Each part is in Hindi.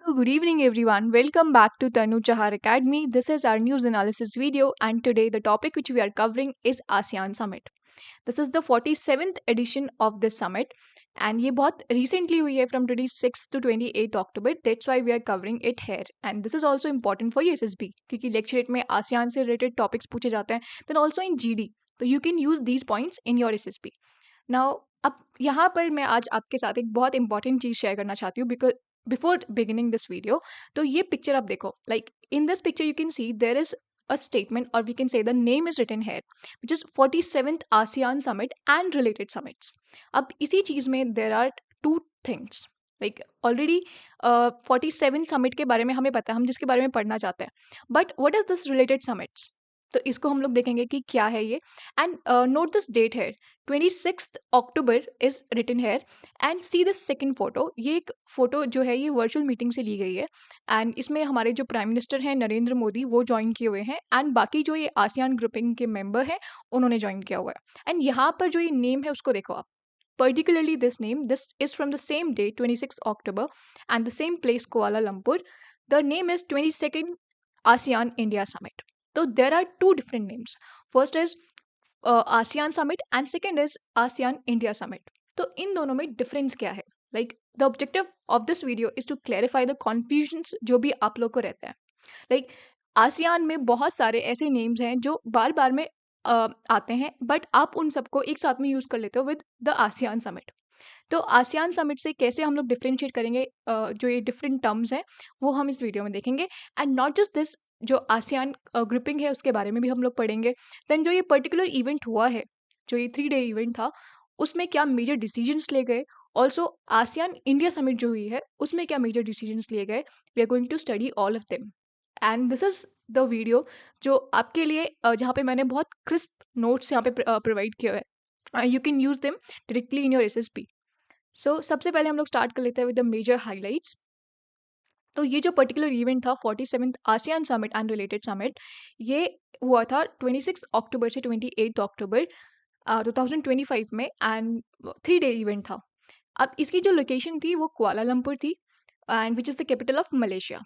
So good evening everyone. Welcome back to Tanu Chahar Academy. This is our news analysis video and today the topic which we are covering is ASEAN Summit. This is the 47th edition of this summit and ये बहुत recently हुई है from 26th to 28th October. That's why we are covering it here. And this is also important for SSB क्योंकि lecturate में ASEAN से related topics पूछे जाते हैं. Then also in GD. So you can use these points in your SSB. Now अब यहाँ पर मैं आज आपके साथ एक बहुत इंपॉर्टेंट चीज़ शेयर करना चाहती हूँ because before beginning this video तो ये पिक्चर आप देखो like in this picture you can see there is a statement और we can say the name is written here which is 47th ASEAN summit and related summits. अब इसी चीज़ में there are two things like already 47 summit के बारे में हमें पता है हम जिसके बारे में पढ़ना चाहते हैं but what is this related summits. तो इसको हम लोग देखेंगे कि क्या है ये एंड नोट दिस डेट है 26th October is written here and see this second photo. ये एक फोटो जो है ये वर्चुअल मीटिंग से ली गई है एंड इसमें हमारे जो प्राइम मिनिस्टर हैं नरेंद्र मोदी वो ज्वाइन किए हुए हैं एंड बाकी जो ये आसियान ग्रुपिंग के मेंबर हैं उन्होंने ज्वाइन किया हुआ है एंड यहाँ पर जो ये नेम है उसको देखो आप. Particularly this name, this is from the same day 26th October and the same place Kuala Lumpur. The name is 22nd ASEAN India Summit. So there are two different names. First is ASEAN Summit and second is ASEAN India Summit. तो इन दोनों में डिफरेंस क्या है like the objective of this video is to clarify the confusions जो भी आप लोग को रहता है लाइक आसियान में बहुत सारे ऐसे नेम्स हैं जो बार बार में आते हैं बट आप उन सबको एक साथ में यूज़ कर लेते हो विद द आसियान समिट. तो आसियान समिट से कैसे हम लोग डिफ्रेंशिएट करेंगे जो ये डिफरेंट टर्म्स हैं वो हम इस वीडियो में देखेंगे एंड नॉट जस्ट दिस जो आसियान ग्रुपिंग है उसके बारे में भी हम लोग पढ़ेंगे. देन जो ये पर्टिकुलर इवेंट हुआ है जो ये 3 day इवेंट था उसमें क्या मेजर डिसीजंस ले गए. ऑल्सो आसियान इंडिया समिट जो हुई है उसमें क्या मेजर डिसीजंस लिए गए. We are going to study all of them and this is the video जो आपके लिए जहाँ पे मैंने बहुत क्रिस्प नोट्स यहाँ पे प्रोवाइड किया है. You can use them directly in your SSB. सो सबसे पहले हम लोग स्टार्ट कर लेते हैं विद द मेजर हाइलाइट्स. तो ये जो पर्टिकुलर इवेंट था 47th ASEAN summit and related summit ये हुआ था 26 अक्टूबर से 28 अक्टूबर 2025 में एंड 3 day इवेंट था. अब इसकी जो लोकेशन थी वो कुआलालंपुर थी and which is the capital of Malaysia.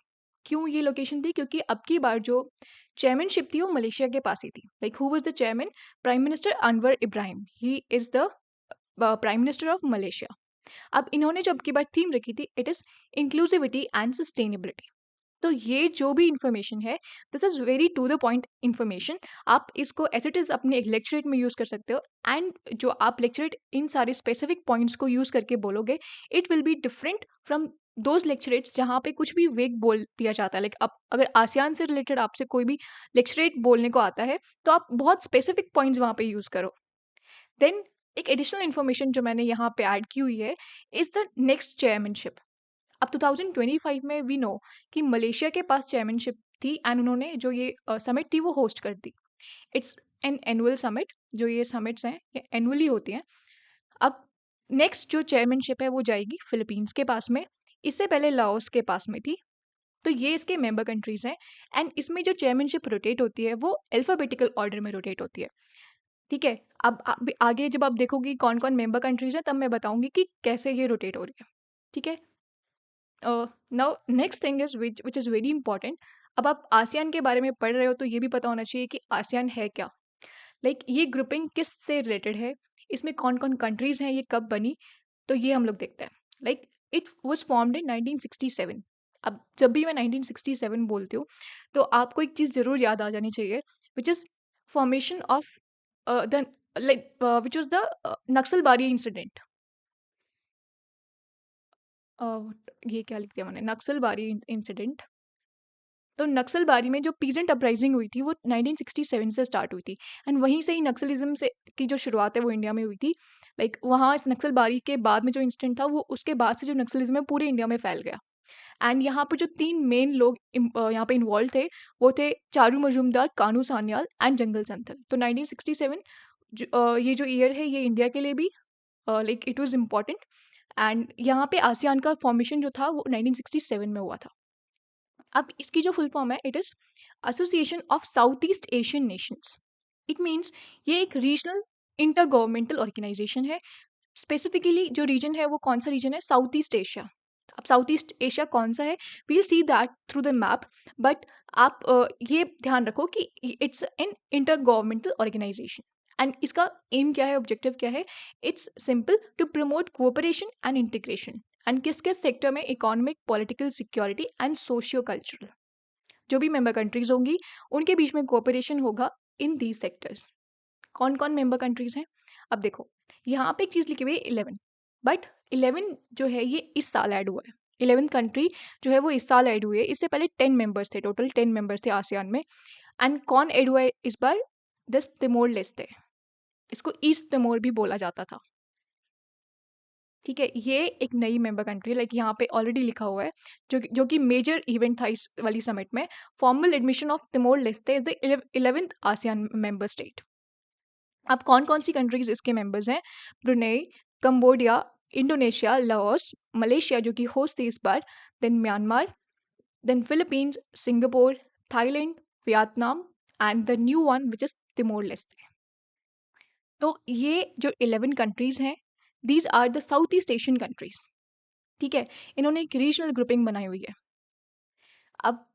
क्यों ये लोकेशन थी क्योंकि अब की बार जो चेयरमैनशिप थी वो मलेशिया के पास ही थी. Like who was the chairman. Prime minister Anwar Ibrahim. He is the prime minister of Malaysia. अब इन्होंने जो अब की बार थीम रखी थी it is inclusivity and sustainability. तो ये जो भी इंफॉर्मेशन है this is very to the point information. आप इसको एज इट इज़ अपने एक लेक्चरेट में यूज़ कर सकते हो एंड जो आप लेक्चरेट इन सारे स्पेसिफिक पॉइंट्स को यूज़ करके बोलोगे it will be different from those lecturettes जहाँ पे कुछ भी वेग बोल दिया जाता है. लाइक आप अगर आसियान से रिलेटेड आपसे कोई भी लेक्चरेट बोलने को आता है तो आप बहुत स्पेसिफिक पॉइंट्स वहाँ पे यूज़ करो. देन एक एडिशनल इन्फॉर्मेशन जो मैंने यहाँ पे ऐड की हुई है इज़ द नेक्स्ट चेयरमैनशिप. अब 2025 में वी नो कि मलेशिया के पास चेयरमैनशिप थी एंड उन्होंने जो ये समिट थी वो होस्ट कर दी. It's an annual summit. जो ये समिट्स हैं ये एनुअली होती हैं. अब नेक्स्ट जो चेयरमैनशिप है वो जाएगी फिलीपींस के पास में. इससे पहले लाओस के पास में थी. तो ये इसके मेंबर कंट्रीज हैं एंड इसमें जो चेयरमैनशिप रोटेट होती है वो अल्फ़ाबेटिकल ऑर्डर में रोटेट होती है. ठीक है. अब आगे जब आप देखोगी कौन कौन मेंबर कंट्रीज हैं तब मैं बताऊंगी कि कैसे ये रोटेट हो रही है. ठीक है. Now next thing is which is very important. अब आप आसियान के बारे में पढ़ रहे हो तो ये भी पता होना चाहिए कि आसियान है क्या. लाइक ये ग्रुपिंग किस से रिलेटेड है. इसमें कौन कौन कंट्रीज हैं ये कब बनी. तो ये हम लोग देखते हैं. Like it was formed in 1967. अब जब भी मैं 1967 बोलती हूँ तो आपको एक चीज़ ज़रूर याद आ जानी चाहिए which is formation of the like which was the Naxalbari incident. ये क्या लिख दिया मैंने नक्सलबारी इंसिडेंट. तो नक्सलबारी में जो पीजेंट अपराइजिंग हुई थी वो 1967 से स्टार्ट हुई थी एंड वहीं से ही नक्सलिज्म से की जो शुरुआत है वो इंडिया में हुई थी. लाइक वहाँ इस नक्सलबारी के बाद में जो इंसिडेंट था वो उसके बाद से जो नक्सलिज्म है पूरे इंडिया में फैल गया. एंड यहाँ पर जो 3 मेन लोग यहाँ पे इन्वॉल्व थे वो थे चारू मजूमदार, कानू सान्याल एंड जंगल संथल. तो 1967 ये जो ईयर है ये इंडिया के लिए भी like it was important. And यहाँ पे आसियान का फॉर्मेशन जो था वो 1967 में हुआ था. अब इसकी जो फुल फॉर्म है it is association of South East Asian nations. It means ये एक रीजनल इंटर गवर्नमेंटल ऑर्गेनाइजेशन है. स्पेसिफिकली जो रीजन है वो कौन सा रीजन है साउथ ईस्ट एशिया. अब साउथ ईस्ट एशिया कौन सा है, we'll see that through the map. But आप ये ध्यान रखो कि it's an inter governmental organization, and इसका एम क्या है, ऑब्जेक्टिव क्या है, it's simple, to promote cooperation and integration, and किस किस सेक्टर में, economic, political, security and socio cultural, जो भी मेंबर कंट्रीज होंगी उनके बीच में कोऑपरेशन होगा इन दीज सेक्टर्स। कौन कौन मेंबर कंट्रीज हैं, अब देखो यहाँ पे एक चीज़ लिखी हुई है 11, बट 11 जो है ये इस साल ऐड हुआ है। 11th कंट्री जो है वो इस साल ऐड हुई है, इससे पहले 10 मेंबर्स थे, टोटल 10 मेंबर्स थे आसियान में। एंड कौन ऐड हुआ है इस बार, दिस तिमोर लेस्टे, इसको ईस्ट तिमोर भी बोला जाता था। ठीक है, ये एक नई मेंबर कंट्री, लाइक यहाँ पे ऑलरेडी लिखा हुआ है, जो कि मेजर इवेंट था इस वाली समिट में। Formal admission of Timor Leste is the 11th ASEAN member state. अब कौन कौन सी कंट्रीज इसके मेंबर्स हैं, Brunei, Cambodia, Indonesia, Laos, Malaysia जो कि होस्ट थी इस बार, then Myanmar, then Philippines, Singapore, Thailand, Vietnam and the new one which is Timor Leste. तो ये जो 11 कंट्रीज हैं, these are the South East Asian countries. ठीक है, इन्होंने एक रीजनल ग्रुपिंग बनाई हुई है। अब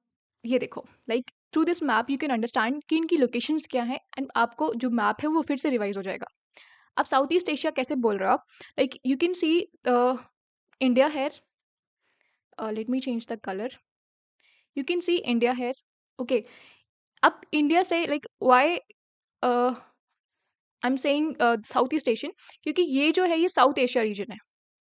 ये देखो, like through this map you can understand कि इनकी लोकेशंस क्या है, एंड आपको जो मैप है वो फिर से रिवाइज हो जाएगा। अब साउथ ईस्ट एशिया कैसे बोल रहे हो आप, like you can see India here, let me change the colour, you can see India here. Okay, अब इंडिया से like why I am saying South East Asian, क्योंकि ये जो है ये साउथ एशिया रीजन है।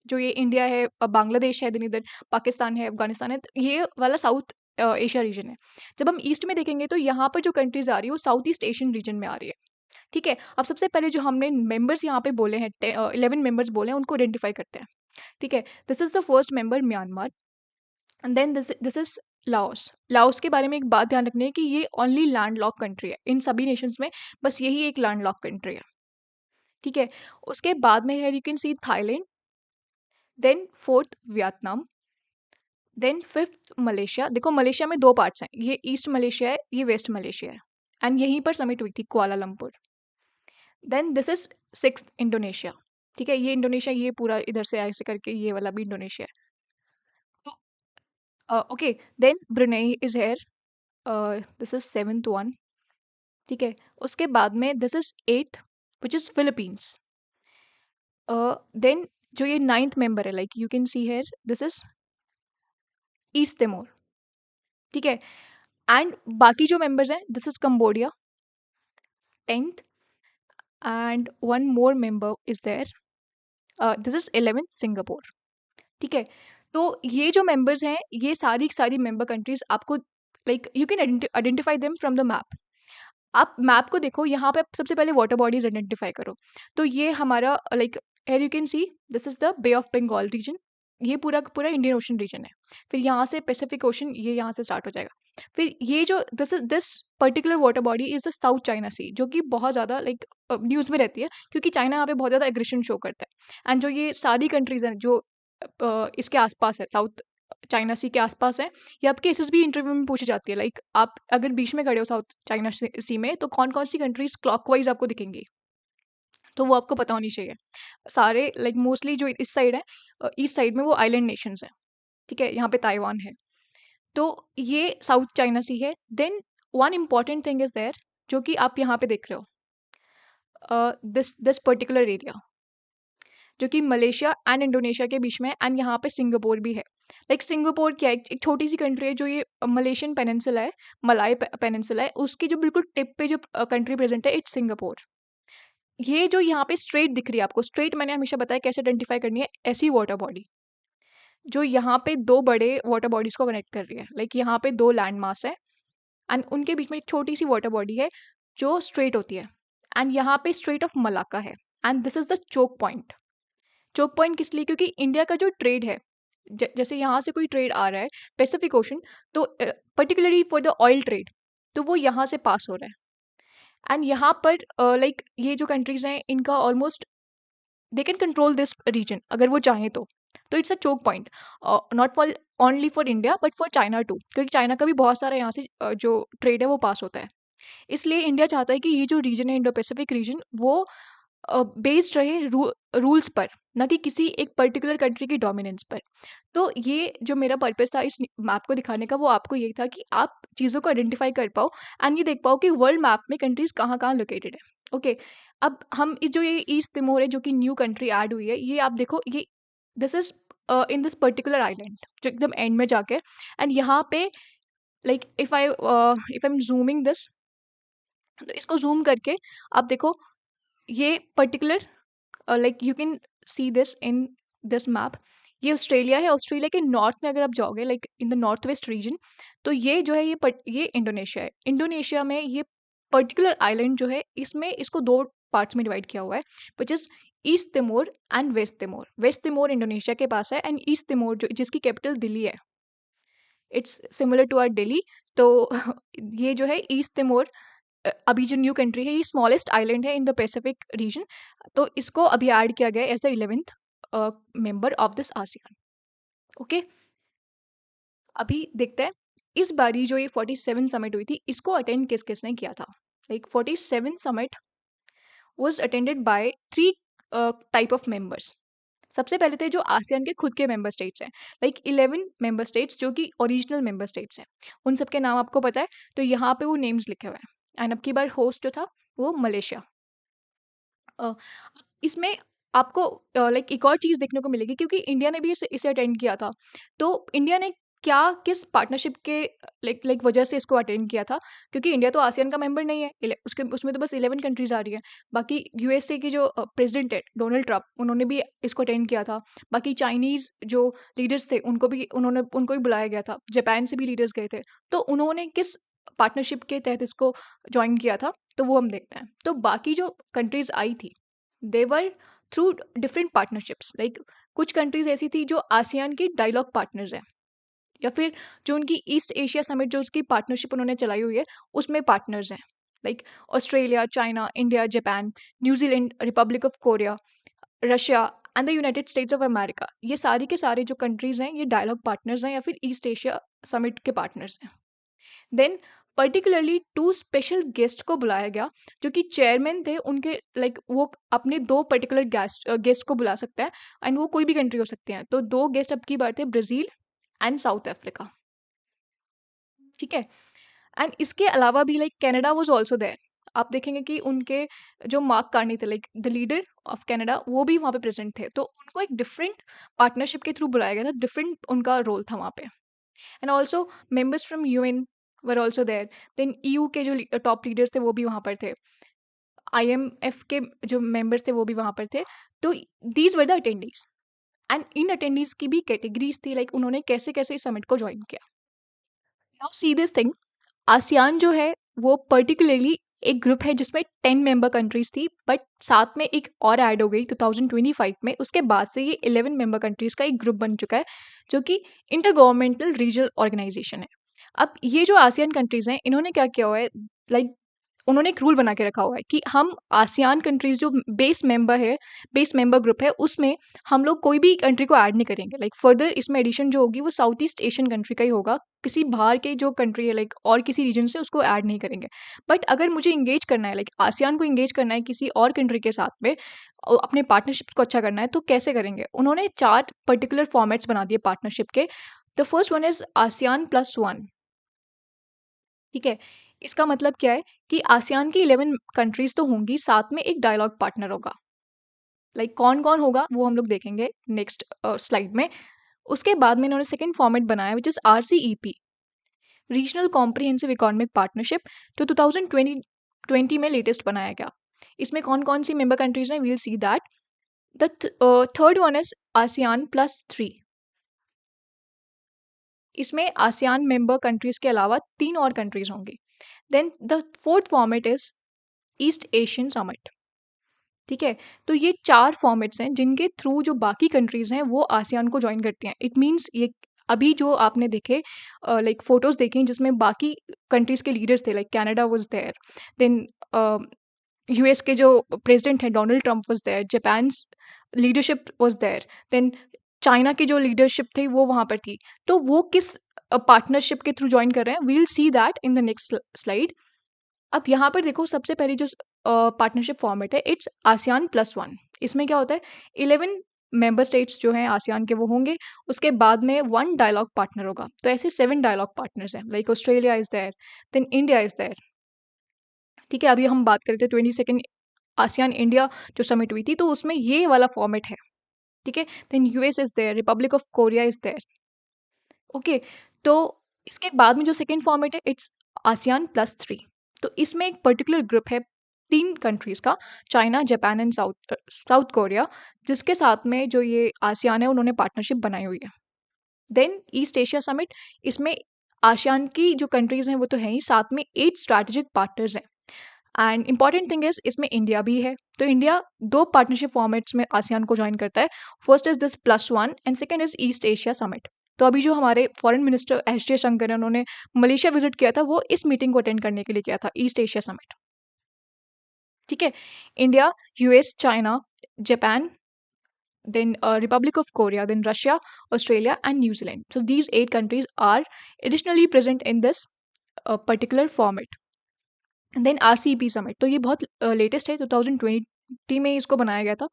जो ये इंडिया है, बांग्लादेश है, देन इधर पाकिस्तान है, अफगानिस्तान है, तो ये वाला साउथ एशिया रीजन है। जब हम ईस्ट में देखेंगे तो यहाँ पर जो कंट्रीज आ रही है वो साउथ ईस्ट एशियन रीजन में आ रही है। ठीक है, अब सबसे पहले जो हमने मेंबर्स यहाँ पे बोले हैं, 11 मेंबर्स बोले हैं, उनको आइडेंटिफाई करते हैं। ठीक है, this is the first member Myanmar, and then this is Laos. Laos के बारे में एक बात ध्यान रखनी है कि ये ओनली लैंड लॉक कंट्री है इन सभी नेशंस में, बस यही एक लैंड लॉक कंट्री है। ठीक है, उसके बाद में है, you can see Thailand, then fourth Vietnam, then fifth Malaysia. देखो मलेशिया में दो पार्ट्स हैं, ये ईस्ट मलेशिया है, ये वेस्ट मलेशिया है, एंड यहीं पर समिट हुई थी Kuala Lumpur. Then this is sixth Indonesia. ठीक है, ये इंडोनेशिया, ये पूरा इधर से ऐसे करके ये वाला भी इंडोनेशिया है। Okay, then Brunei is here, this is seventh one. ठीक है, उसके बाद में this is eighth which is Philippines. Then जो ये नाइन्थ मेंबर है, like you can see here, this is East Timor. ठीक है, एंड बाकी जो मेंबर्स हैं, this is Cambodia 10th, and one more member is there, this is 11th Singapore. ठीक है, तो ये जो मेंबर्स हैं, ये सारी की सारी मेंबर कंट्रीज आपको, like you can identify them from the map. आप मैप को देखो, यहाँ पे सबसे पहले वाटर बॉडीज आइडेंटिफाई करो। तो ये हमारा like here you can see, this is the bay of Bengal region, ये पूरा का पूरा इंडियन ओशन रीजन है। फिर यहाँ से पैसिफिक ओशन, ये यहाँ से स्टार्ट हो जाएगा। फिर ये जो this particular water body is the South China Sea, जो कि बहुत ज़्यादा लाइक न्यूज़ में रहती है, क्योंकि चाइना यहाँ पे बहुत ज़्यादा एग्रेशन शो करता है। एंड जो ये सारी कंट्रीज हैं जो इसके आसपास है, साउथ चाइना सी के आसपास है, ये आपके केसेस भी इंटरव्यू में पूछी जाती है। लाइक आप अगर बीच में खड़े हो साउथ चाइना सी में, तो कौन कौन सी कंट्रीज क्लॉकवाइज आपको दिखेंगी, तो वो आपको पता होनी चाहिए। सारे लाइक मोस्टली जो इस साइड है, ईस्ट साइड में, वो आइलैंड नेशंस हैं। ठीक है, यहाँ पे ताइवान है, तो ये साउथ चाइना सी है। Then one important thing is there, जो कि आप यहाँ पे देख रहे हो, दिस पर्टिकुलर एरिया, जो कि मलेशिया एंड इंडोनेशिया के बीच में है, एंड यहाँ पे सिंगापुर भी है। लाइक सिंगापुर क्या है, एक छोटी सी कंट्री है, जो ये मलेशियन पेनिनसुला है, मलाय पेनिनसुला है, उसकी जो बिल्कुल टिप पे जो कंट्री प्रेजेंट है, इट्स सिंगापुर। ये जो यहाँ पे स्ट्रेट दिख रही है आपको, स्ट्रेट मैंने हमेशा बताया कैसे आइडेंटिफाई करनी है, ऐसी वाटर बॉडी जो यहाँ पे दो बड़े वाटर बॉडीज को कनेक्ट कर रही है, लाइक यहाँ पे दो लैंड मास है, एंड उनके बीच में एक छोटी सी वाटर बॉडी है जो स्ट्रेट होती है, एंड यहाँ पे स्ट्रेट ऑफ मलाक्का है, and this is the choke point. Choke point किस लिए, क्योंकि इंडिया का जो ट्रेड है, जैसे यहाँ से कोई ट्रेड आ रहा है पैसिफिक ओशन, तो particularly for the oil trade, तो वो यहाँ से पास हो रहा है। एंड यहाँ पर लाइक ये जो कंट्रीज हैं, इनका almost they can control this region अगर वो चाहें तो it's a choke point, not for only for India but for China too, क्योंकि चाइना का भी बहुत सारा यहाँ से जो ट्रेड है वो पास होता है। इसलिए इंडिया चाहता है कि ये जो रीजन है, इंडो पैसिफिक रीजन, वो बेस्ड रहे रूल्स पर, ना कि किसी एक पर्टिकुलर कंट्री की डोमिनेंस पर। तो ये जो मेरा पर्पस था इस मैप को दिखाने का, वो आपको ये था कि आप चीज़ों को आइडेंटिफाई कर पाओ एंड ये देख पाओ कि वर्ल्ड मैप में कंट्रीज कहाँ कहाँ लोकेटेड है। ओके, अब हम इस जो ये ईस्ट तिमोर है जो कि न्यू कंट्री ऐड हुई है, ये आप देखो, ये this is in this particular island जो एकदम एंड में जाके, एंड यहाँ पे like if I am zooming this, तो इसको जूम करके आप देखो, ये particular like you can see this in this map, ये ऑस्ट्रेलिया है। ऑस्ट्रेलिया के नॉर्थ में अगर आप जाओगे like in the north west region, तो ये जो है ये इंडोनेशिया है। इंडोनेशिया में ये पर्टिकुलर आइलैंड जो है, इसमें इसको दो पार्ट्स में डिवाइड किया हुआ है, which is East Timor and West Timor. West Timor Indonesia के पास है, एंड ईस्ट तिमोर जो जिसकी कैपिटल दिल्ली है, it's similar to our Delhi. तो ये जो है ईस्ट तिमोर, अभी जो न्यू कंट्री है, ये स्मॉलेस्ट आइलैंड है इन द पैसिफिक रीजन। तो इसको अभी ऐड किया गया as the 11th member of this ASEAN. Okay, अभी देखते हैं इस बारी जो ये 47 समिट हुई थी, इसको अटेंड किस किसने किया था। Like 47 summit was attended by three type of members. सबसे पहले थे जो आसियान के खुद के मेंबर स्टेट्स हैं, लाइक 11 मेंबर स्टेट्स जो कि ओरिजिनल मेंबर स्टेट्स हैं, उन सबके नाम आपको पता है, तो यहाँ पे वो नेम्स लिखे हुए हैं। एंड अब की बार होस्ट जो था वो मलेशिया। अ, इसमें आपको लाइक एक और चीज़ देखने को मिलेगी, क्योंकि इंडिया ने भी इसे अटेंड किया था। तो इंडिया ने क्या किस पार्टनरशिप के लाइक लाइक वजह से इसको अटेंड किया था, क्योंकि इंडिया तो आसियान का मेंबर नहीं है, उसके उसमें तो बस 11 कंट्रीज आ रही है। बाकी यूएसए की जो प्रेसिडेंट है डोनाल्ड ट्रम्प, उन्होंने भी इसको अटेंड किया था। बाकी चाइनीज़ जो लीडर्स थे उनको भी बुलाया गया था, जापान से भी लीडर्स गए थे। तो उन्होंने किस पार्टनरशिप के तहत इसको ज्वाइन किया था, तो वो हम देखते हैं। तो बाकी जो कंट्रीज आई थी, देवर थ्रू डिफरेंट पार्टनरशिप्स। लाइक कुछ कंट्रीज ऐसी थी जो आसियान की डायलॉग पार्टनर्स हैं, या फिर जो उनकी ईस्ट एशिया समिट जो उसकी पार्टनरशिप उन्होंने चलाई हुई है, उसमें पार्टनर्स हैं। Like Australia, China, India, Japan, New Zealand, Republic of Korea, Russia and the United states of America. ये सारी के सारे जो कंट्रीज हैं, ये डायलॉग पार्टनर्स हैं या फिर ईस्ट एशिया समिट के पार्टनर्स हैं। Then particularly two special guest को बुलाया गया, जो कि चेयरमैन थे उनके, लाइक वो अपने दो पर्टिकुलर गेस्ट को बुला सकता है, एंड वो कोई भी कंट्री हो सकते हैं। तो दो गेस्ट अब की बार थे ब्राज़ील एंड साउथ अफ्रीका। ठीक है, एंड इसके अलावा भी like Canada was also there. आप देखेंगे कि उनके जो मार्क कार्नी थे, like the leader of Canada, वो भी वहाँ पे प्रेजेंट थे। तो उनको एक डिफरेंट पार्टनरशिप के थ्रू बुलाया गया था, डिफरेंट उनका रोल था वहाँ पे। And also members from UN were also there. Then EU के जो टॉप लीडर्स थे वो भी वहाँ पर थे, आईएमएफ के जो मेंबर्स थे वो भी वहाँ पर थे। तो these were the attendees, and in attendees की भी कैटेगरीज थी, लाइक उन्होंने कैसे कैसे इस समिट को ज्वाइन किया। Now see this thing, ASEAN जो है वो पर्टिकुलरली एक ग्रुप है जिसमें 10 मेंबर कंट्रीज थी, बट साथ में एक और ऐड हो गई 2025 में। उसके बाद से ये 11 मेंबर कंट्रीज का एक ग्रुप बन चुका है, जो कि इंटर गवर्नमेंटल रीजनल ऑर्गेनाइजेशन है। अब ये जो आसियान कंट्रीज हैं, इन्होंने क्या किया हुआ है, लाइक उन्होंने एक रूल बना के रखा हुआ है कि हम आसियान कंट्रीज जो बेस मेंबर ग्रुप है, उसमें हम लोग कोई भी कंट्री को ऐड नहीं करेंगे। लाइक फर्दर इसमें एडिशन जो होगी वो साउथ ईस्ट एशियन कंट्री का ही होगा, किसी बाहर के जो कंट्री है लाइक और किसी रीजन से उसको ऐड नहीं करेंगे। बट अगर मुझे इंगेज करना है, लाइक आसियान को इंगेज करना है किसी और कंट्री के साथ में, अपने पार्टनरशिप को अच्छा करना है, तो कैसे करेंगे। उन्होंने 4 पर्टिकुलर फॉर्मेट्स बना दिए पार्टनरशिप के। The first one is ASEAN plus one. ठीक है, इसका मतलब क्या है कि आसियान की 11 कंट्रीज तो होंगी, साथ में एक डायलॉग पार्टनर होगा। लाइक कौन कौन होगा वो हम लोग देखेंगे नेक्स्ट स्लाइड में। उसके बाद में इन्होंने सेकंड फॉर्मेट बनाया, which is RCEP, regional comprehensive economic partnership, जो 2020 में लेटेस्ट बनाया गया। इसमें कौन कौन सी मेंबर कंट्रीज हैं, we'll see that. The third one is ASEAN plus 3। इसमें आसियान मेंबर कंट्रीज के अलावा 3 और कंट्रीज होंगी। Then the fourth format is East Asian summit. ठीक है, तो ये 4 फॉर्मेट्स हैं जिनके थ्रू जो बाकी कंट्रीज हैं वो आसियान को ज्वाइन करती हैं। इट मीन्स ये अभी जो आपने देखे लाइक फोटोज देखे जिसमें बाकी कंट्रीज के लीडर्स थे, like Canada was there, then US के जो प्रेसिडेंट हैं Donald Trump was there, Japan leadership was there, then China की जो लीडरशिप थी वो वहाँ पर थी। तो वो किस पार्टनरशिप के थ्रू ज्वाइन कर रहे हैं, we'll see that in the next slide. अब यहाँ पर देखो, सबसे पहले जो पार्टनरशिप फॉर्मेट है, इट्स आसियान प्लस वन। इसमें क्या होता है, 11 मेंबर स्टेट्स जो हैं आसियान के वो होंगे, उसके बाद में वन डायलॉग पार्टनर होगा। तो ऐसे 7 डायलॉग पार्टनर्स हैं, like Australia is there, then India is there. ठीक है, अभी हम बात कर रहे थे 22nd आसियान इंडिया जो समिट हुई थी, तो उसमें ये वाला फॉर्मेट है। ठीक है, then US is there, Republic of Korea is there. Okay, तो इसके बाद में जो सेकंड फॉर्मेट है, इट्स आसियान प्लस थ्री। तो इसमें एक पर्टिकुलर ग्रुप है 3 कंट्रीज का, China, Japan and South Korea, जिसके साथ में जो ये आसियान है उन्होंने पार्टनरशिप बनाई हुई है। देन ईस्ट एशिया समिट, इसमें आसियान की जो कंट्रीज हैं वो तो हैं ही, साथ में 8 स्ट्रैटेजिक पार्टनर्स हैं। एंड इंपॉर्टेंट थिंग इज इसमें इंडिया भी है। तो इंडिया 2 पार्टनरशिप फॉर्मेट्स में आसियान को ज्वाइन करता है। First is this plus one and second is east Asia summit. तो अभी जो हमारे फॉरेन मिनिस्टर एस जयशंकर हैं, उन्होंने मलेशिया विजिट किया था, वो इस मीटिंग को अटेंड करने के लिए किया था, ईस्ट एशिया समिट। ठीक है, India, US, China, Japan, then Republic of Korea, then Russia, Australia, and New Zealand. So these 8 countries are additionally present in this particular format. And then RCEP summit, तो ये बहुत लेटेस्ट है, 2020 में इसको बनाया गया था।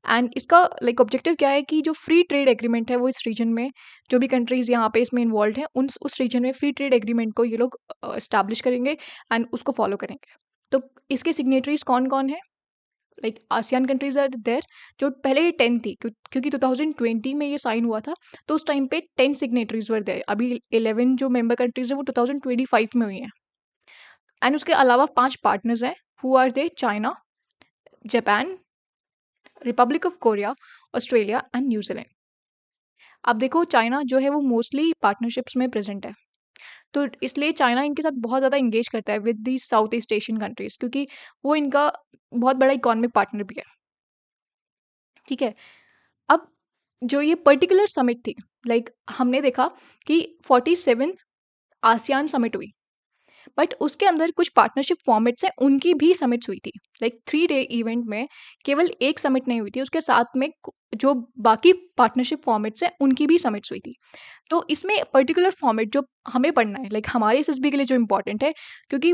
एंड इसका लाइक ऑब्जेक्टिव क्या है कि जो फ्री ट्रेड एग्रीमेंट है वो इस रीजन में जो भी कंट्रीज यहाँ पे इसमें इन्वॉल्व हैं उस रीजन में फ्री ट्रेड एग्रीमेंट को ये लोग इस्टेब्लिश करेंगे एंड उसको फॉलो करेंगे। तो इसके सिग्नेटरीज कौन कौन है, like ASEAN countries are there, जो पहले 10 थी, क्योंकि 2020 में ये साइन हुआ था, तो उस टाइम पे 10 सिग्नेटरीज वर देयर। अभी 11 जो मेंबर कंट्रीज है वो 2025 में हुई हैं। एंड उसके अलावा 5 पार्टनर्स हैं, who are they, China, Japan, Republic of Korea, Australia and New Zealand. अब देखो चाइना जो है वो मोस्टली पार्टनरशिप्स में प्रेजेंट है, तो इसलिए चाइना इनके साथ बहुत ज़्यादा इंगेज करता है with the south East Asian countries, क्योंकि वो इनका बहुत बड़ा इकोनॉमिक पार्टनर भी है। ठीक है, अब जो ये पर्टिकुलर समिट थी, लाइक हमने देखा कि 47th आसियान समिट हुई, बट उसके अंदर कुछ पार्टनरशिप फॉर्मेट्स हैं उनकी भी समिट्स हुई थी। लाइक 3 डे इवेंट में केवल एक समिट नहीं हुई थी, उसके साथ में जो बाकी पार्टनरशिप फॉर्मेट्स हैं उनकी भी समिट्स हुई थी। तो इसमें पर्टिकुलर फॉर्मेट जो हमें पढ़ना है, लाइक हमारे एसएसबी के लिए जो इंपॉर्टेंट है, क्योंकि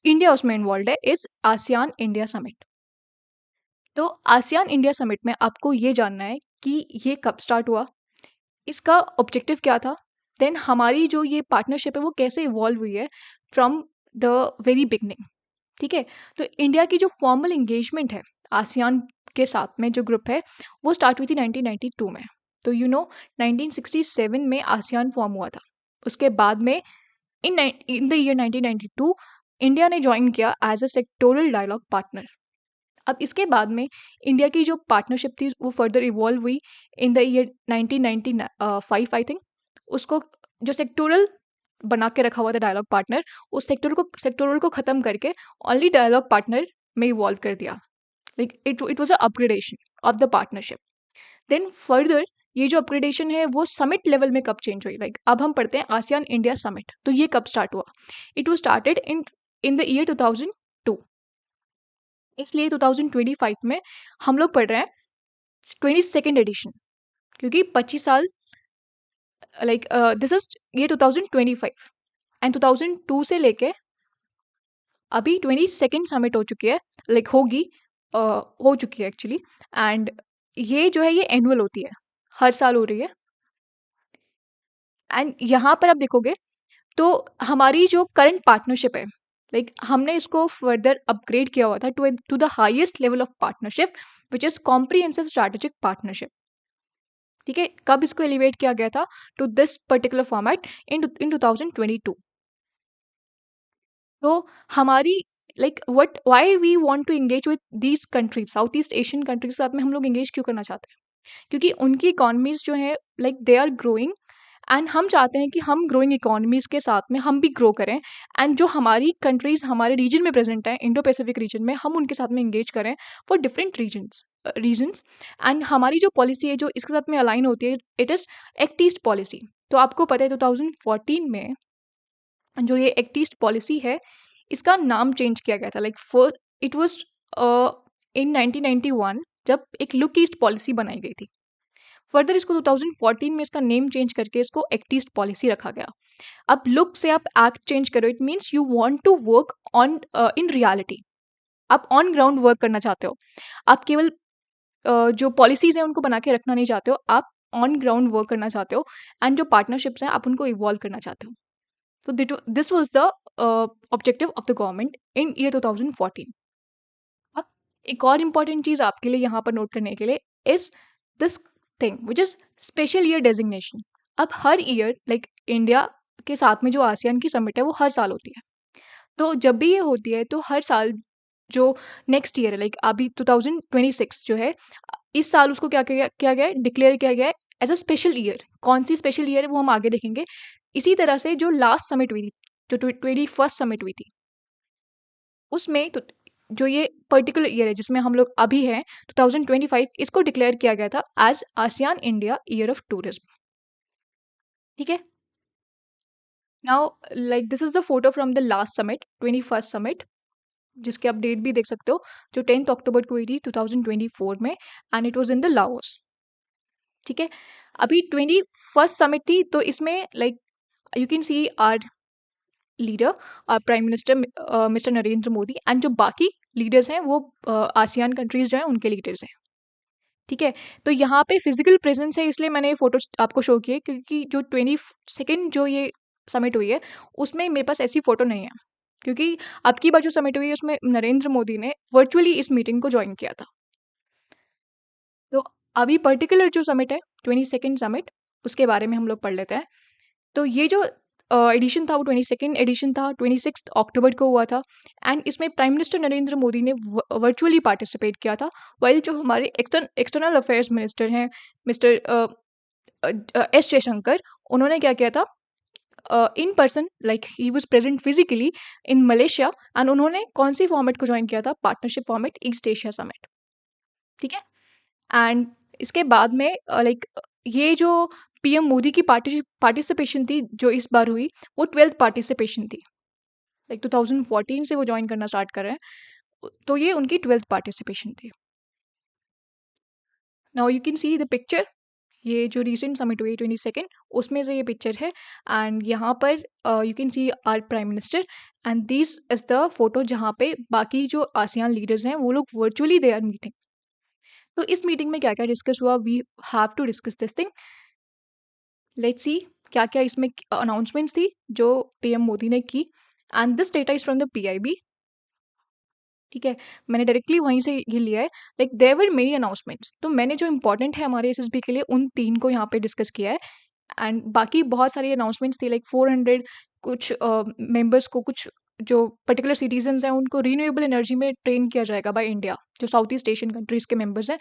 इंडिया उसमें इन्वॉल्व है, इज आसियान इंडिया समिट। तो आसियान इंडिया समिट में आपको ये जानना है कि ये कब स्टार्ट हुआ, इसका ऑब्जेक्टिव क्या था, देन हमारी जो ये पार्टनरशिप है वो कैसे इवॉल्व हुई है फ्रॉम द वेरी बिगनिंग। ठीक है, तो इंडिया की जो फॉर्मल इंगेजमेंट है आसियान के साथ में जो ग्रुप है वो स्टार्ट हुई थी 1992 में। तो 1967 में आसियान फॉर्म हुआ था। उसके बाद में इन द ईयर 1992 इंडिया ने ज्वाइन किया as a sectoral dialogue partner. अब इसके बाद में इंडिया की जो पार्टनरशिप थी वो फर्दर इवॉल्व हुई इन द ईयर 1995 आई थिंक। उसको जो सेक्टोरल बना के रखा हुआ था डायलॉग पार्टनर, उस सेक्टोरल को ख़त्म करके ओनली डायलॉग पार्टनर में इवॉल्व कर दिया। Like it was a upgradation of the partnership. Then further ये जो अपग्रेडेशन है वो समिट लेवल में कब चेंज हुई, लाइक अब हम पढ़ते हैं आसियान इंडिया समिट, तो ये कब स्टार्ट हुआ। It was started in the year 2002। इसलिए 2025 में हम लोग पढ़ रहे हैं 22nd एडिशन, क्योंकि 25 साल, लाइक दिस इज ये 2025 एंड 2002 से लेके अभी 22nd समिट हो चुकी है, लाइक होगी, हो चुकी है एक्चुअली। एंड ये जो है ये एनुअल होती है, हर साल हो रही है। एंड यहाँ पर आप देखोगे तो हमारी जो करंट पार्टनरशिप है, लाइक हमने इसको फर्दर अपग्रेड किया हुआ था to the highest level of partnership which is comprehensive strategic partnership. ठीक है, कब इसको एलिवेट किया गया था to this particular format in 2022। तो हमारी like what why we want to engage with these countries, South East Asian countries के साथ में हम लोग एंगेज क्यों करना चाहते हैं, क्योंकि उनकी इकोनॉमीज जो है like they are growing, and हम चाहते हैं कि हम ग्रोइंग इकोनॉमीज के साथ में हम भी ग्रो करें। एंड जो हमारी कंट्रीज हमारे रीजन में प्रेजेंट है, इंडो पैसिफिक रीजन में, हम उनके साथ में एंगेज करें फॉर डिफरेंट रीजन्स। एंड हमारी जो पॉलिसी है जो इसके साथ में अलाइन होती है, it is act east policy. तो आपको पता है 2014 में जो ये एक्ट ईस्ट पॉलिसी है इसका नाम चेंज किया गया था, लाइक इट वाज इन 1991 जब एक लुक ईस्ट पॉलिसी बनाई गई थी। फर्दर इसको 2014 में इसका नेम चेंज करके इसको एक्ट ईस्ट पॉलिसी रखा गया। अब लुक से आप एक्ट चेंज करो, it means you want to work on in reality. आप ऑन ग्राउंड वर्क करना चाहते हो, आप केवल जो पॉलिसीज हैं उनको बना के रखना नहीं चाहते हो, आप ऑन ग्राउंड वर्क करना चाहते हो, एंड जो पार्टनरशिप्स हैं आप उनको इवॉल्व करना चाहते हो। तो this was the objective of the government in year 2014। अब एक और इम्पॉर्टेंट चीज़ आपके लिए यहाँ पर नोट करने के लिए is this thing which is special year designation. अब हर ईयर लाइक इंडिया के साथ में जो आसियान की समिट है वो हर साल होती है। तो जब भी ये होती है तो हर साल जो नेक्स्ट ईयर है लाइक अभी 2026 जो है, इस साल उसको किया गया है, डिक्लेयर किया गया है एज अ स्पेशल ईयर। कौन सी स्पेशल ईयर है वो हम आगे देखेंगे। इसी तरह से जो लास्ट समिट हुई थी, जो 21st समिट हुई थी, उसमें तो जो ये पर्टिकुलर ईयर है जिसमें हम लोग अभी हैं 2025, इसको डिक्लेयर किया गया था as ASEAN India year of tourism. ठीक है। Now like this is the photo from the last summit, 21st summit, जिसके आप डेट भी देख सकते हो, जो 10th अक्टूबर को हुई थी 2024 में, and it was in the Laos. ठीक है। अभी 21st समिट थी तो इसमें like you can see our leader, prime minister mister Narendra Modi, and जो बाकी लीडर्स हैं वो आसियान कंट्रीज जो हैं उनके लीडर्स हैं। ठीक है। तो यहाँ पे फिजिकल प्रेजेंस है इसलिए मैंने ये फोटो आपको शो किए, क्योंकि जो 22nd जो ये समिट हुई है उसमें मेरे पास ऐसी फोटो नहीं है, क्योंकि अब की बार जो समिट हुई है उसमें नरेंद्र मोदी ने वर्चुअली इस मीटिंग को ज्वाइन किया था। तो अभी पर्टिकुलर जो समिट है 22nd समिट, उसके बारे में हम लोग पढ़ लेते हैं। तो ये जो एडिशन था वो 22nd एडिशन था, 26 अक्टूबर को हुआ था, एंड इसमें प्राइम मिनिस्टर नरेंद्र मोदी ने वर्चुअली पार्टिसिपेट किया था। वाइल जो हमारे एक्सटर्नल अफेयर्स मिनिस्टर हैं मिस्टर एस जयशंकर, उन्होंने क्या किया था, in person like he was present physically in Malaysia, and उन्होंने कौन सी फॉर्मेट को ज्वाइन किया था, partnership format east Asia summit. ठीक है। एंड इसके बाद में लाइक ये जो पीएम मोदी की पार्टिसिपेशन थी जो इस बार हुई, वो 12th पार्टिसिपेशन थी। लाइक 2014 से वो ज्वाइन करना स्टार्ट कर रहे हैं, तो ये उनकी 12th पार्टिसिपेशन थी। Now you can see the picture, ये जो रिसेंट समिट हुई 22nd, उसमें से ये पिक्चर है, एंड यहाँ पर you can see our prime minister, and this is the photo जहाँ पे बाकी जो आसियान लीडर्स हैं वो लोग वर्चुअली दे आर मीटिंग। तो इस मीटिंग में क्या क्या डिस्कस हुआ, we have to discuss this thing. Let's see क्या क्या इसमें अनाउंसमेंट्स थी जो पीएम मोदी ने की, and this data is from the PIB. ठीक है। मैंने डायरेक्टली वहीं से ये लिया है। Like there were many announcements, तो मैंने जो इंपॉर्टेंट है हमारे एसएसबी के लिए उन 3 को यहाँ पे डिस्कस किया है, एंड बाकी बहुत सारी अनाउंसमेंट्स थी लाइक 400 कुछ मेंबर्स को, कुछ जो पर्टिकुलर सिटीजन्स हैं उनको रीन्यूएबल एनर्जी में ट्रेन किया जाएगा बाय इंडिया, जो साउथ ईस्ट एशियन कंट्रीज के मेंबर्स हैं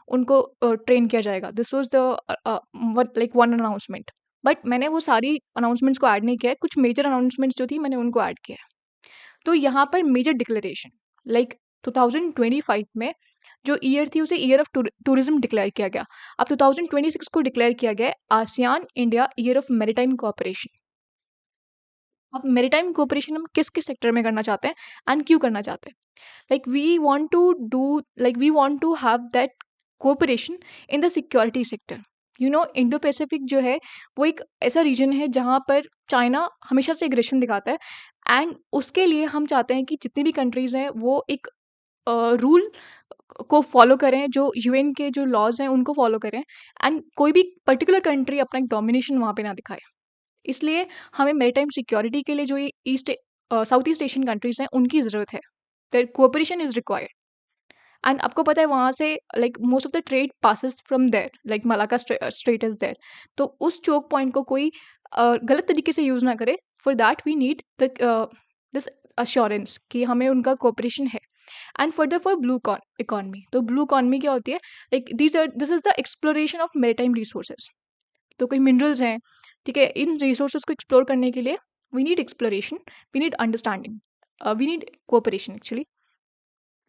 उनको ट्रेन किया जाएगा। This was the like one announcement, but मैंने वो सारी अनाउंसमेंट्स को ऐड नहीं किया है, कुछ मेजर अनाउंसमेंट्स जो थी मैंने उनको ऐड किया है। तो यहाँ पर मेजर डिक्लेरेशन लाइक 2025 में जो ईयर थी उसे ईयर ऑफ टूरिज्म डिक्लेयर किया गया। अब 2026 को डिक्लेयर किया गया है ASEAN India year of maritime cooperation. अब मैरीटाइम कोऑपरेशन हम किस किस सेक्टर में करना चाहते हैं एंड क्यों करना चाहते हैं। Like we want to do, like we want to have that cooperation in the security sector. You know Indo Pacific जो है वो एक ऐसा रीजन है जहाँ पर चाइना हमेशा से एग्रेशन दिखाता है, एंड उसके लिए हम चाहते हैं कि जितनी भी कंट्रीज हैं वो एक रूल को फॉलो करें, जो यूएन के जो लॉज हैं उनको फॉलो करें, एंड कोई भी पर्टिकुलर कंट्री अपना एक डोमिनेशन वहाँ पे ना दिखाए। इसलिए हमें मैरीटाइम सिक्योरिटी के लिए जो ये साउथ ईस्ट एशियन कंट्रीज हैं उनकी ज़रूरत है, that cooperation is required. And आपको पता है वहाँ से like most of the trade passes from there, like Malacca Strait is there. तो उस चोक पॉइंट को कोई गलत तरीके से यूज़ ना करे, for that we need the this assurance कि हमें उनका कोऑपरेशन है। And further for blue economy, तो ब्लू इकॉनमी क्या होती है, like this is the exploration of maritime resources. तो कोई मिनरल्स हैं, ठीक है, इन रिसोर्सेज को एक्सप्लोर करने के लिए we need exploration, we need understanding, we need cooperation actually.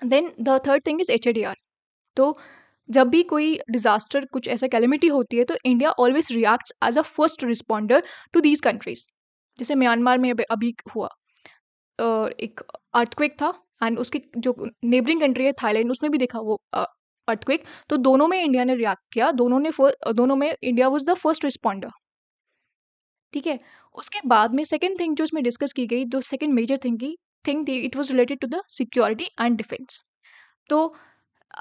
Then the third thing is H. तो जब भी कोई डिजास्टर, कुछ ऐसा कैलेमिटी होती है, तो India always reacts as a first responder to these countries. जैसे म्यांमार में अभी हुआ, एक अर्थक्वेक था, एंड उसके जो नेबरिंग कंट्री है थाईलैंड, उसमें भी देखा वो अर्थक्वेक। तो दोनों में इंडिया ने रिएक्ट किया, दोनों में India was the first responder. ठीक है। उसके बाद में सेकंड थिंग जो इसमें डिस्कस की गई, जो सेकंड मेजर थिंग की, थिंग थी, it was related to the security and defence. तो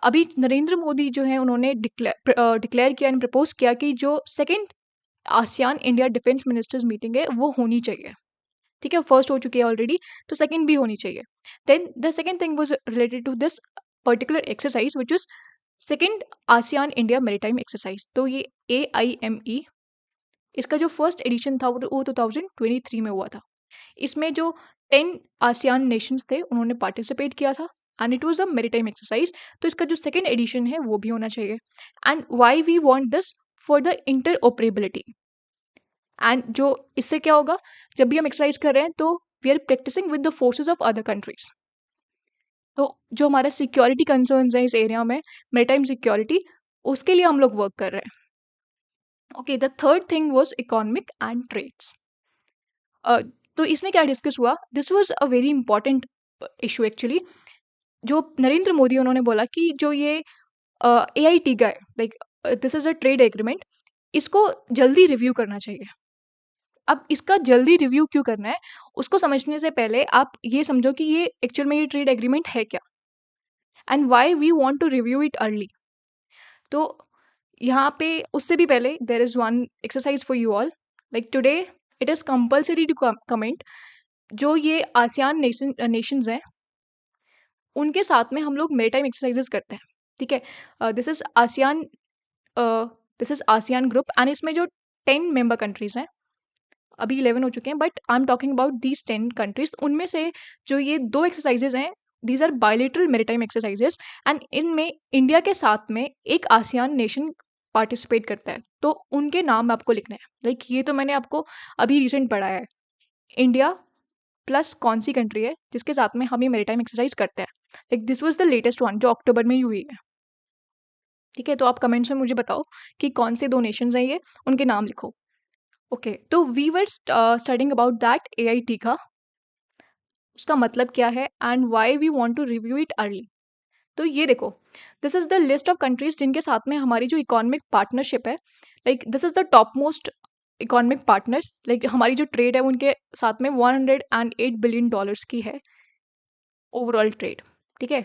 अभी नरेंद्र मोदी जो है उन्होंने डिक्लेयर किया एंड प्रपोज किया कि जो second ASEAN India defence ministers meeting है वो होनी चाहिए। ठीक है, फर्स्ट हो चुकी है ऑलरेडी, तो सेकंड भी होनी चाहिए। Then the second thing was related to this particular exercise which is second ASEAN India maritime exercise. तो ये AIME, इसका जो फर्स्ट एडिशन था वो 2023 में हुआ था। इसमें जो 10 आसियान नेशंस थे उन्होंने पार्टिसिपेट किया था and it was a maritime exercise. तो इसका जो सेकंड एडिशन है वो भी होना चाहिए। And why we want this? For the interoperability. And जो इससे क्या होगा, जब भी हम एक्सरसाइज कर रहे हैं तो we are practising with the forces of other countries. तो जो हमारा सिक्योरिटी कंसर्न्स हैं इस एरिया में, मैरीटाइम सिक्योरिटी, उसके लिए हम लोग वर्क कर रहे हैं। Okay, the third thing was economic and trades. तो इसमें क्या डिस्कस हुआ, this was a very important issue actually. जो नरेंद्र मोदी उन्होंने बोला कि जो ये AIT का है, like this is a trade agreement, इसको जल्दी रिव्यू करना चाहिए। अब इसका जल्दी रिव्यू क्यों करना है, उसको समझने से पहले आप ये समझो कि ये एक्चुअल में ये ट्रेड एग्रीमेंट है क्या and why we want to review it early. तो यहाँ पे उससे भी पहले there is one exercise for you all. Like today it is compulsory to comment जो ये आसियान नेशंस हैं उनके साथ में हम लोग मेरीटाइम एक्सरसाइजेस करते हैं। ठीक है, this is ASEAN, this is ASEAN group and इसमें जो 10 मेंबर कंट्रीज हैं, अभी 11 हो चुके हैं, but I am talking about these 10 countries. उनमें से जो ये 2 एक्सरसाइजेज हैं, these are bilateral maritime exercises and इनमें इंडिया के साथ में एक आसियान नेशन पार्टिसिपेट करता है। तो उनके नाम आपको लिखने हैं। लाइक ये तो मैंने आपको अभी रिसेंट पढ़ाया है। इंडिया प्लस कौन सी कंट्री है जिसके साथ में हम ये मेरीटाइम एक्सरसाइज करते हैं। Like this was the latest one जो अक्टूबर में ही हुई है। ठीक है, तो आप कमेंट्स में मुझे बताओ कि कौन से 2 नेशंस हैं ये, उनके नाम लिखो। ओके, तो we were studying about that AIT का, उसका मतलब क्या है and why we want to review it early. तो ये देखो, this is the list of countries जिनके साथ में हमारी जो इकोनॉमिक पार्टनरशिप है, like this is the top most economic partner. Like हमारी जो ट्रेड है उनके साथ में $108 बिलियन की है ओवरऑल ट्रेड। ठीक है,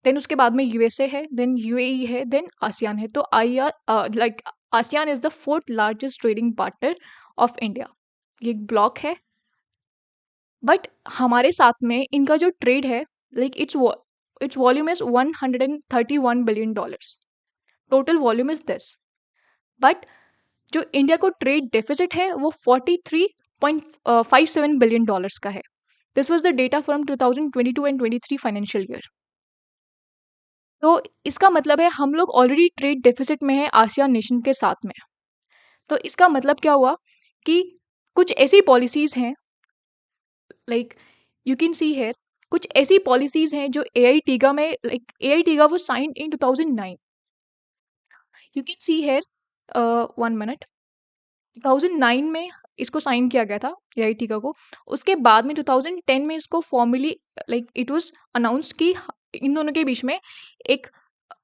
देन उसके बाद में USA है, देन UAE है, देन आसियान है। तो like ASEAN is the fourth largest trading partner of India. ये एक ब्लॉक है, बट हमारे साथ में इनका जो ट्रेड है, like its volume is $131 billion. Total volume is this, but जो इंडिया को ट्रेड डेफिसिट है वो $43.57 बिलियन का है। This was the data from 2022 and 23 financial year. तो इसका मतलब है हम लोग ऑलरेडी ट्रेड डेफिसिट में है आसियान नेशन के साथ में। तो इसका मतलब क्या हुआ कि कुछ ऐसी पॉलिसीज हैं, like you can see here, कुछ ऐसी पॉलिसीज हैं जो AITGA में, लाइक AITGA वो sign in 2009। You can see here, 1 minute, 2009 में इसको साइन किया गया था AITGA को। उसके बाद में 2010 में इसको formally, like it was announced कि इन दोनों के बीच में एक,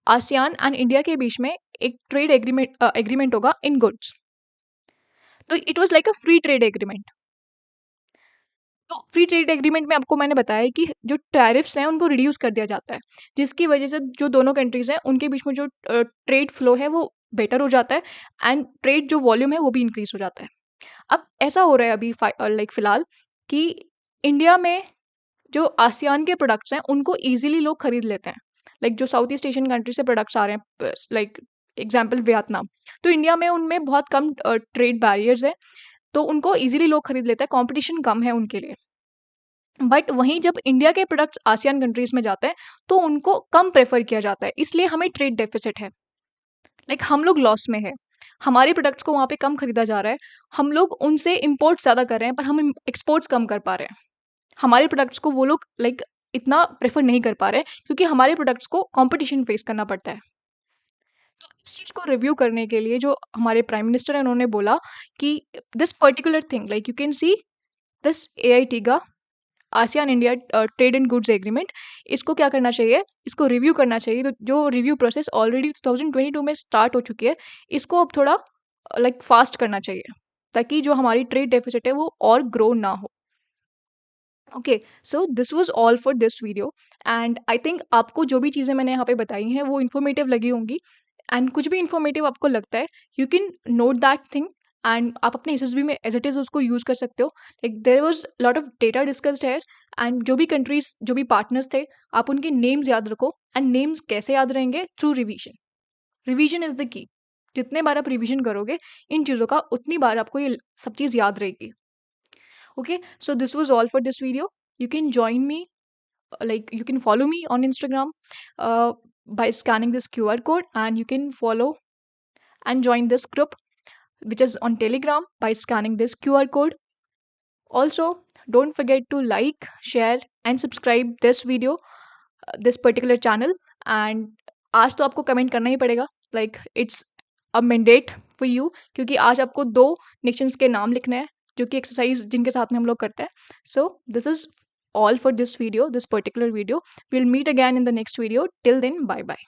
आसियान एंड इंडिया के बीच में एक ट्रेड एग्रीमेंट होगा इन गुड्स। तो it was like a free trade agreement. तो फ्री ट्रेड एग्रीमेंट में आपको मैंने बताया है कि जो टैरिफ्स हैं उनको रिड्यूस कर दिया जाता है, जिसकी वजह से जो दोनों कंट्रीज हैं उनके बीच में जो ट्रेड फ्लो है वो बेटर हो जाता है एंड ट्रेड जो वॉल्यूम है वो भी इंक्रीज हो जाता है। अब ऐसा हो रहा है अभी लाइक फिलहाल कि इंडिया में जो आसियान के प्रोडक्ट्स हैं उनको ईजिली लोग खरीद लेते हैं। लाइक जो साउथ ईस्ट एशियन कंट्री से प्रोडक्ट्स आ रहे हैं, लाइक एग्जाम्पल वियतनाम, तो इंडिया में उनमें बहुत कम ट्रेड बैरियर्स है, तो उनको ईजिली लोग खरीद लेते हैं, कॉम्पिटिशन कम है उनके लिए। बट वहीं जब इंडिया के प्रोडक्ट्स आसियान कंट्रीज में जाते हैं तो उनको कम प्रेफर किया जाता है, इसलिए हमें ट्रेड डेफिसिट है। लाइक हम लोग लॉस में है, हमारे प्रोडक्ट्स को वहाँ पे कम खरीदा जा रहा है, हम लोग उनसे इम्पोर्ट ज़्यादा कर रहे हैं पर हम एक्सपोर्ट्स कम कर पा रहे हैं। हमारे प्रोडक्ट्स को वो लोग लाइक इतना प्रेफर नहीं कर पा रहे हैं क्योंकि हमारे प्रोडक्ट्स को कंपटीशन फेस करना पड़ता है। तो इस चीज़ को रिव्यू करने के लिए जो हमारे प्राइम मिनिस्टर हैं उन्होंने बोला कि this particular thing, like you can see this AITGA ASEAN India trade and goods agreement, इसको क्या करना चाहिए, इसको रिव्यू करना चाहिए। तो जो रिव्यू प्रोसेस ऑलरेडी 2022 में स्टार्ट हो चुकी है, इसको अब थोड़ा लाइक फास्ट करना चाहिए ताकि जो हमारी ट्रेड डेफिसिट है वो और ग्रो ना हो। Okay, so this was all for this video and I think आपको जो भी चीज़ें मैंने यहाँ पे बताई हैं वो इन्फॉर्मेटिव लगी होंगी। एंड कुछ भी इन्फॉर्मेटिव आपको लगता है, you can note that thing and आप अपने एसएसबी में एज इट इज़ उसको यूज़ कर सकते हो। Like there was lot of data discussed है एंड जो भी कंट्रीज जो भी पार्टनर्स थे, आप उनके नेम्स याद रखो। एंड नेम्स कैसे याद रहेंगे? Through revision. Revision is the key. जितने बार आप रिवीजन करोगे इन चीज़ों का, उतनी बार आपको ये सब चीज़ याद रहेगी। Okay, so this was all for this video. You can join me, like you can follow me on Instagram uh, by scanning this QR code, and you can follow and join this group which is on Telegram by scanning this QR code. Also, don't forget to like, share, and subscribe this video, this particular channel. And आज तो आपको कमेंट करना ही पड़ेगा, like it's a mandate for you, क्योंकि आज आपको 2 नेशंस के नाम लिखने हैं जो कि एक्सरसाइज जिनके साथ में हम लोग करते हैं। So this is all for this video, this particular video. We'll meet again in the next video. Till then, bye bye.